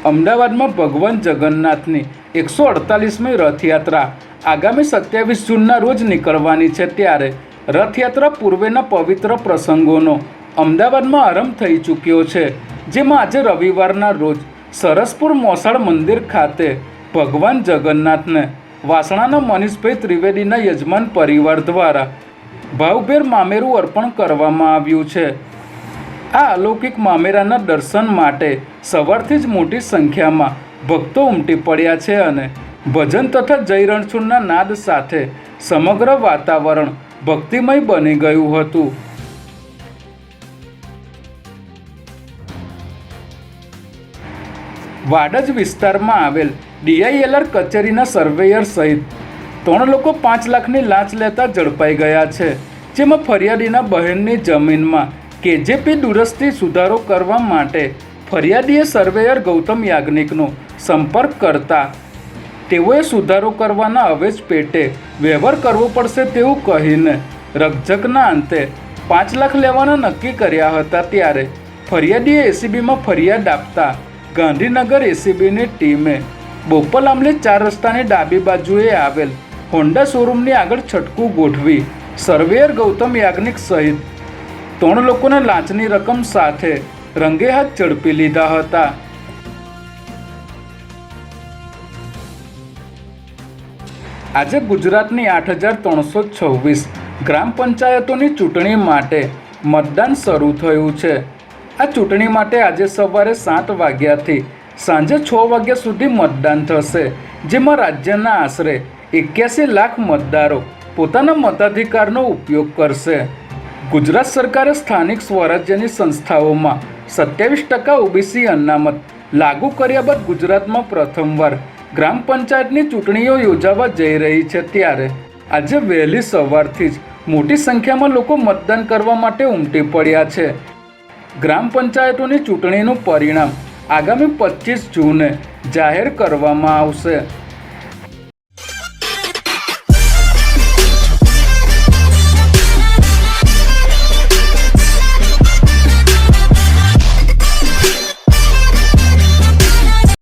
અમદાવાદમાં ભગવાન જગન્નાથની 148મી રથયાત્રા આગામી 27 જૂનના રોજ નીકળવાની છે, ત્યારે રથયાત્રા પૂર્વેના પવિત્ર પ્રસંગોનો અમદાવાદમાં આરંભ થઈ ચૂક્યો છે, જેમાં આજે રવિવારના રોજ સરસપુર મોસાળ મંદિર ખાતે ભગવાન જગન્નાથને વાસણાના મનીષભાઈ ત્રિવેદીના યજમાન પરિવાર દ્વારા ભાવભેર મામેરું અર્પણ કરવામાં આવ્યું છે। આ અલૌકિક મામેરાના દર્શન માટે સવારથી જ મોટી સંખ્યામાં ભક્તો ઉમટી પડ્યા છે અને ભજન તથા જય રણછોડના નાદ સાથે સમગ્ર વાતાવરણ ભક્તિમય બની ગયું હતું। વાડજ વિસ્તારમાં આવેલ DILR કચેરીના સર્વેયર સહિત 3 લોકો 5 લાખની લાંચ લેતા ઝડપાઈ ગયા છે, જેમાં ફરિયાદીના બહેનની જમીનમાં KJP દુરસ્તી સુધારો કરવા માટે ફરિયાદીએ સર્વેયર ગૌતમ યાજ્ઞિકનો સંપર્ક કરતા તેઓએ સુધારો કરવાના અવેજ પેટે વ્યવહાર કરવો પડશે તેવું કહીને રકઝકના અંતે 5 લાખ લેવાના નક્કી કર્યા હતા, ત્યારે ફરિયાદીએ ACBમાં ફરિયાદ આપતા ગાંધીનગર ACBની ટીમે બોપલ આમલી 4 રસ્તાની ડાબી બાજુએ આવેલ હોન્ડા શોરૂમની આગળ છટકું ગોઠવી સર્વેયર ગૌતમ યાજ્ઞિક સહિત 3 લોકોને લાંચની રકમ સાથે રંગે હાથ ઝડપી લીધા હતા। આજે ગુજરાતની 8326 ગ્રામ પંચાયતોની ચૂંટણી માટે મતદાન શરૂ થયું છે। આ ચૂંટણી માટે આજે સવારે 7 વાગ્યાથી સાંજે 6 વાગ્યા સુધી મતદાન થશે, જેમાં રાજ્યના આશરે 81 લાખ મતદારો પોતાના મતાધિકારનો ઉપયોગ કરશે। ગુજરાત સરકારે સ્થાનિક સ્વરાજ્યની સંસ્થાઓમાં 27% OBC અનામત લાગુ કર્યા બાદ ગુજરાતમાં પ્રથમવાર ગ્રામ પંચાયતની ચૂંટણીઓ યોજાવા જઈ રહી છે, ત્યારે આજે વહેલી સવારથી જ મોટી સંખ્યામાં લોકો મતદાન કરવા માટે ઉમટી પડ્યા છે। ગ્રામ પંચાયતોની ચૂંટણીનું પરિણામ આગામી 25 જૂને જાહેર કરવામાં આવશે।